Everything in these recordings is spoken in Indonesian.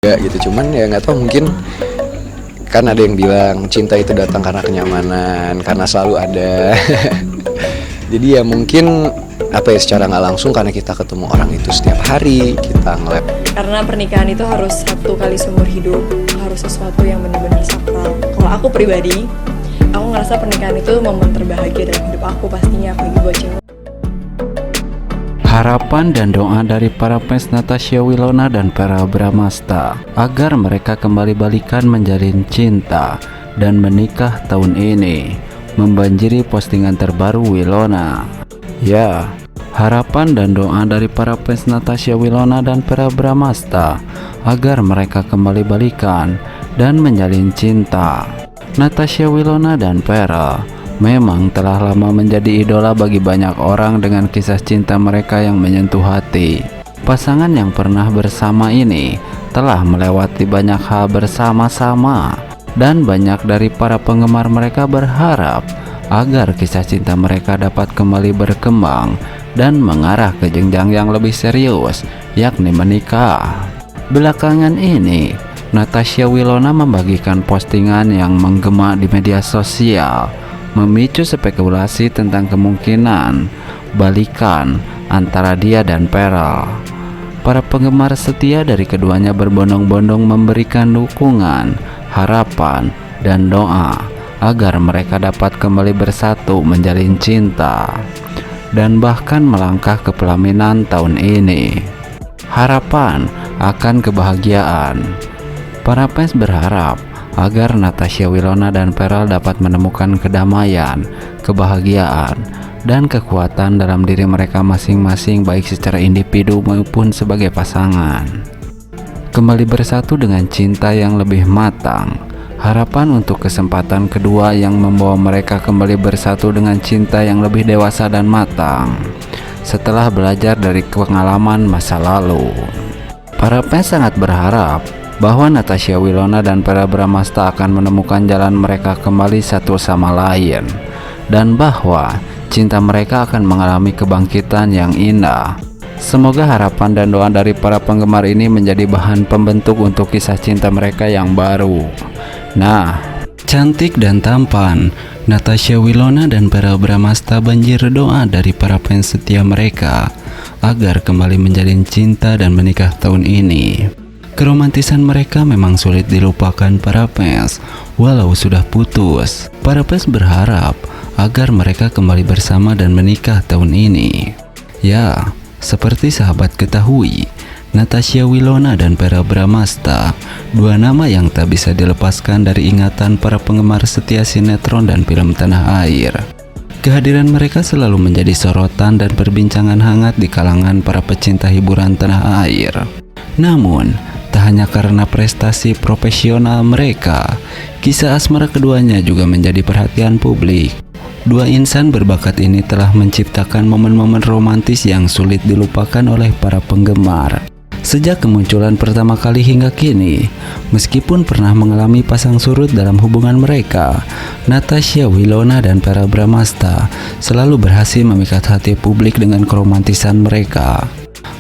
ya gitu. Cuman ya nggak tahu, mungkin kan ada yang bilang cinta itu datang karena kenyamanan, karena selalu ada. Jadi ya mungkin apa ya, secara nggak langsung karena kita ketemu orang itu setiap hari, kita ngeliat. Karena pernikahan itu harus satu kali seumur hidup, harus sesuatu yang benar-benar sakral. Kalau aku pribadi, aku ngerasa pernikahan itu momen terbahagia dalam hidup aku pastinya, apalagi buat cewek. Harapan dan doa dari para fans Natasha Wilona dan Verrell Bramasta agar mereka kembali balikan menjalin cinta dan menikah tahun ini membanjiri postingan terbaru Wilona. Ya, harapan dan doa dari para fans Natasha Wilona dan Verrell Bramasta agar mereka kembali balikan dan menjalin cinta. Natasha Wilona dan Verrell memang telah lama menjadi idola bagi banyak orang dengan kisah cinta mereka yang menyentuh hati. Pasangan yang pernah bersama ini telah melewati banyak hal bersama-sama, dan banyak dari para penggemar mereka berharap agar kisah cinta mereka dapat kembali berkembang dan mengarah ke jenjang yang lebih serius, yakni menikah. Belakangan ini, Natasha Wilona membagikan postingan yang menggema di media sosial, memicu spekulasi tentang kemungkinan balikan antara dia dan Verrell. Para penggemar setia dari keduanya berbondong-bondong memberikan dukungan, harapan, dan doa agar mereka dapat kembali bersatu menjalin cinta dan bahkan melangkah ke pelaminan tahun ini. Harapan akan kebahagiaan. Para fans berharap agar Natasha Wilona dan Verrell dapat menemukan kedamaian, kebahagiaan, dan kekuatan dalam diri mereka masing-masing, baik secara individu maupun sebagai pasangan. Kembali bersatu dengan cinta yang lebih matang. Harapan untuk kesempatan kedua yang membawa mereka kembali bersatu dengan cinta yang lebih dewasa dan matang setelah belajar dari pengalaman masa lalu. Para fans sangat berharap bahwa Natasha Wilona dan Verrell Bramasta akan menemukan jalan mereka kembali satu sama lain, dan bahwa cinta mereka akan mengalami kebangkitan yang indah. Semoga harapan dan doa dari para penggemar ini menjadi bahan pembentuk untuk kisah cinta mereka yang baru. Nah, cantik dan tampan, Natasha Wilona dan Verrell Bramasta banjir doa dari para fans setia mereka agar kembali menjalin cinta dan menikah tahun ini. Keromantisan mereka memang sulit dilupakan para fans, walau sudah putus. Para fans berharap agar mereka kembali bersama dan menikah tahun ini. Ya, seperti sahabat ketahui, Natasha Wilona dan Verrell Bramasta, dua nama yang tak bisa dilepaskan dari ingatan para penggemar setia sinetron dan film tanah air. Kehadiran mereka selalu menjadi sorotan dan perbincangan hangat di kalangan para pecinta hiburan tanah air. Namun, tak hanya karena prestasi profesional mereka, kisah asmara keduanya juga menjadi perhatian publik. Dua insan berbakat ini telah menciptakan momen-momen romantis yang sulit dilupakan oleh para penggemar. Sejak kemunculan pertama kali hingga kini, meskipun pernah mengalami pasang surut dalam hubungan mereka, Natasha Wilona dan Verrell Bramasta selalu berhasil memikat hati publik dengan keromantisan mereka.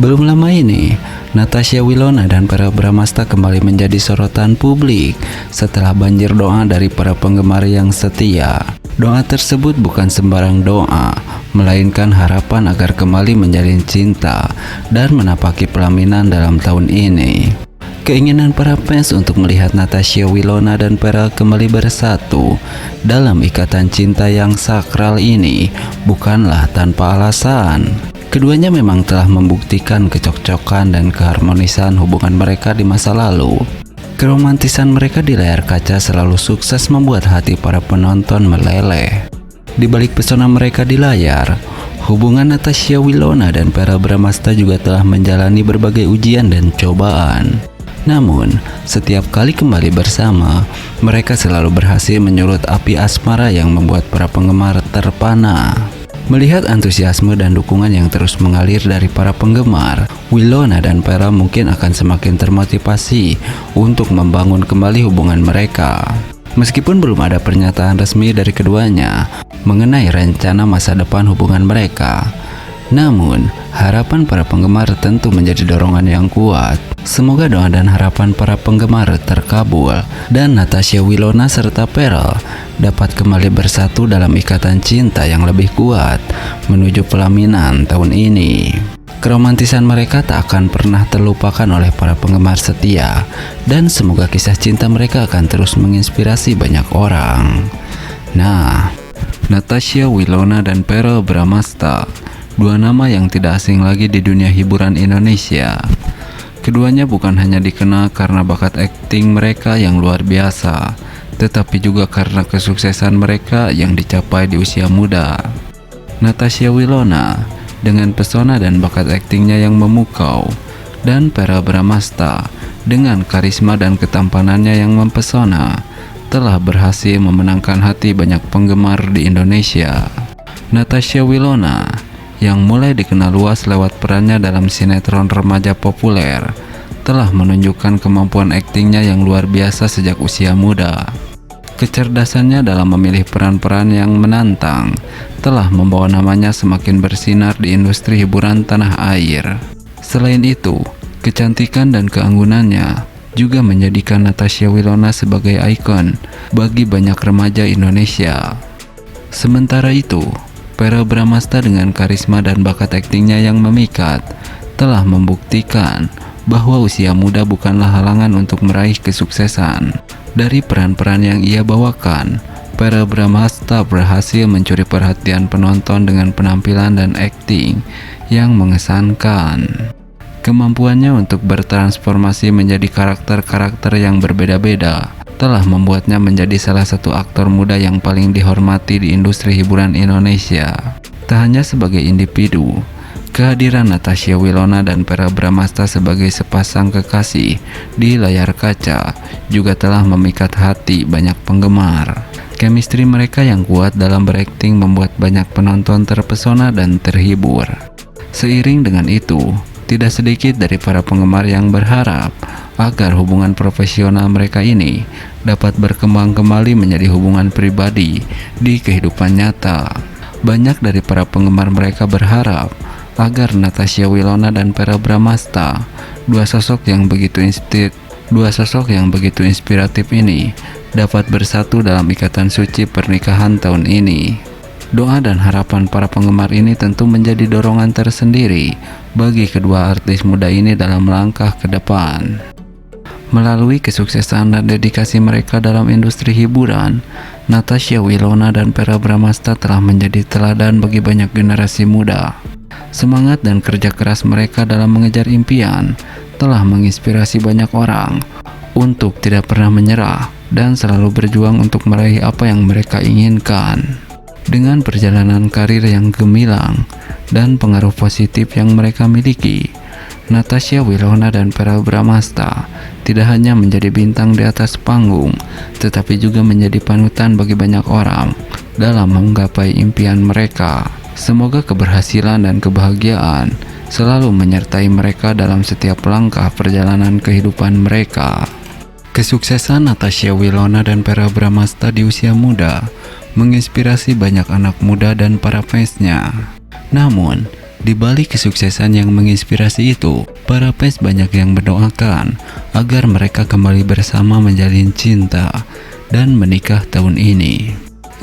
Belum lama ini, Natasha Wilona dan Verrell Bramasta kembali menjadi sorotan publik setelah banjir doa dari para penggemar yang setia. Doa tersebut bukan sembarang doa, melainkan harapan agar kembali menjalin cinta dan menapaki pelaminan dalam tahun ini. Keinginan para fans untuk melihat Natasha Wilona dan Verrell kembali bersatu dalam ikatan cinta yang sakral ini bukanlah tanpa alasan. Keduanya memang telah membuktikan kecocokkan dan keharmonisan hubungan mereka di masa lalu. Keromantisan mereka di layar kaca selalu sukses membuat hati para penonton meleleh. Di balik pesona mereka di layar, hubungan Natasha Wilona dan Verrell Bramasta juga telah menjalani berbagai ujian dan cobaan. Namun, setiap kali kembali bersama, mereka selalu berhasil menyulut api asmara yang membuat para penggemar terpana. Melihat antusiasme dan dukungan yang terus mengalir dari para penggemar, Wilona dan Verrell mungkin akan semakin termotivasi untuk membangun kembali hubungan mereka. Meskipun belum ada pernyataan resmi dari keduanya mengenai rencana masa depan hubungan mereka, Namun, harapan para penggemar tentu menjadi dorongan yang kuat. Semoga doa dan harapan para penggemar terkabul dan Natasha Wilona serta Pharrell dapat kembali bersatu dalam ikatan cinta yang lebih kuat menuju pelaminan tahun ini. Keromantisan mereka tak akan pernah terlupakan oleh para penggemar setia, dan semoga kisah cinta mereka akan terus menginspirasi banyak orang. Nah, Natasha Wilona dan Pharrell Bramasta, dua nama yang tidak asing lagi di dunia hiburan Indonesia. Keduanya bukan hanya dikenal karena bakat akting mereka yang luar biasa, tetapi juga karena kesuksesan mereka yang dicapai di usia muda. Natasha Wilona dengan pesona dan bakat aktingnya yang memukau, dan Pharrell Bramasta dengan karisma dan ketampanannya yang mempesona telah berhasil memenangkan hati banyak penggemar di Indonesia. Natasha Wilona yang mulai dikenal luas lewat perannya dalam sinetron remaja populer telah menunjukkan kemampuan aktingnya yang luar biasa sejak usia muda. Kecerdasannya dalam memilih peran-peran yang menantang telah membawa namanya semakin bersinar di industri hiburan tanah air. Selain itu, kecantikan dan keanggunannya juga menjadikan Natasha Wilona sebagai ikon bagi banyak remaja Indonesia. Sementara itu, Pharrell Bramasta dengan karisma dan bakat aktingnya yang memikat telah membuktikan bahwa usia muda bukanlah halangan untuk meraih kesuksesan. Dari peran-peran yang ia bawakan, Pharrell Bramasta berhasil mencuri perhatian penonton dengan penampilan dan akting yang mengesankan. Kemampuannya untuk bertransformasi menjadi karakter-karakter yang berbeda-beda telah membuatnya menjadi salah satu aktor muda yang paling dihormati di industri hiburan Indonesia. Tak hanya sebagai individu, kehadiran Natasha Wilona dan Pharrell Bramasta sebagai sepasang kekasih di layar kaca juga telah memikat hati banyak penggemar. Chemistry mereka yang kuat dalam berakting membuat banyak penonton terpesona dan terhibur. Seiring dengan itu, tidak sedikit dari para penggemar yang berharap agar hubungan profesional mereka ini dapat berkembang kembali menjadi hubungan pribadi di kehidupan nyata. Banyak dari para penggemar mereka berharap agar Natasha Wilona dan Pharrell Bramasta, dua sosok yang begitu inspiratif ini dapat bersatu dalam ikatan suci pernikahan tahun ini. Doa dan harapan para penggemar ini tentu menjadi dorongan tersendiri bagi kedua artis muda ini dalam langkah ke depan. Melalui kesuksesan dan dedikasi mereka dalam industri hiburan, Natasha Wilona dan Pharrell Bramasta telah menjadi teladan bagi banyak generasi muda. Semangat dan kerja keras mereka dalam mengejar impian telah menginspirasi banyak orang untuk tidak pernah menyerah dan selalu berjuang untuk meraih apa yang mereka inginkan. Dengan perjalanan karir yang gemilang dan pengaruh positif yang mereka miliki, Natasha Wilona dan Pharrell Bramasta tidak hanya menjadi bintang di atas panggung, tetapi juga menjadi panutan bagi banyak orang dalam menggapai impian mereka. Semoga keberhasilan dan kebahagiaan selalu menyertai mereka dalam setiap langkah perjalanan kehidupan mereka. Kesuksesan Natasha Wilona dan Pharrell Bramasta di usia muda menginspirasi banyak anak muda dan para fansnya. Namun, di balik kesuksesan yang menginspirasi itu, para fans banyak yang mendoakan agar mereka kembali bersama menjalin cinta dan menikah tahun ini.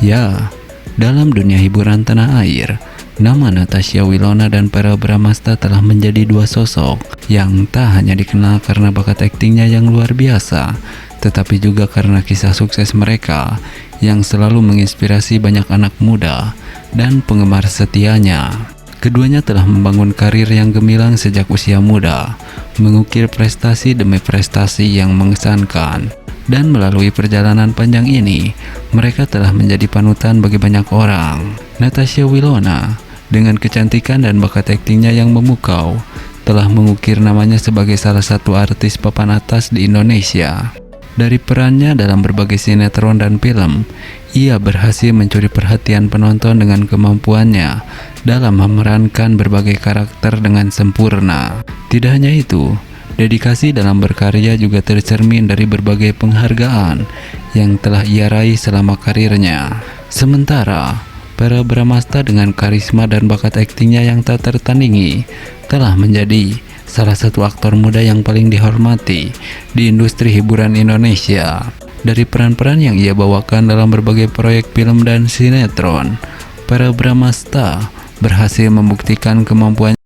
Ya, dalam dunia hiburan tanah air, nama Natasha Wilona dan Pharrell Bramasta telah menjadi dua sosok yang tak hanya dikenal karena bakat aktingnya yang luar biasa, tetapi juga karena kisah sukses mereka yang selalu menginspirasi banyak anak muda dan penggemar setianya. Keduanya telah membangun karir yang gemilang sejak usia muda, mengukir prestasi demi prestasi yang mengesankan. Dan melalui perjalanan panjang ini, mereka telah menjadi panutan bagi banyak orang. Natasha Wilona, dengan kecantikan dan bakat aktingnya yang memukau, telah mengukir namanya sebagai salah satu artis papan atas di Indonesia. Dari perannya dalam berbagai sinetron dan film, ia berhasil mencuri perhatian penonton dengan kemampuannya dalam memerankan berbagai karakter dengan sempurna. Tidak hanya itu, dedikasi dalam berkarya juga tercermin dari berbagai penghargaan yang telah ia raih selama karirnya. Sementara, Verrell Bramasta dengan karisma dan bakat aktingnya yang tak tertandingi telah menjadi salah satu aktor muda yang paling dihormati di industri hiburan Indonesia. Dari peran-peran yang ia bawakan dalam berbagai proyek film dan sinetron, Verrell Bramasta berhasil membuktikan kemampuan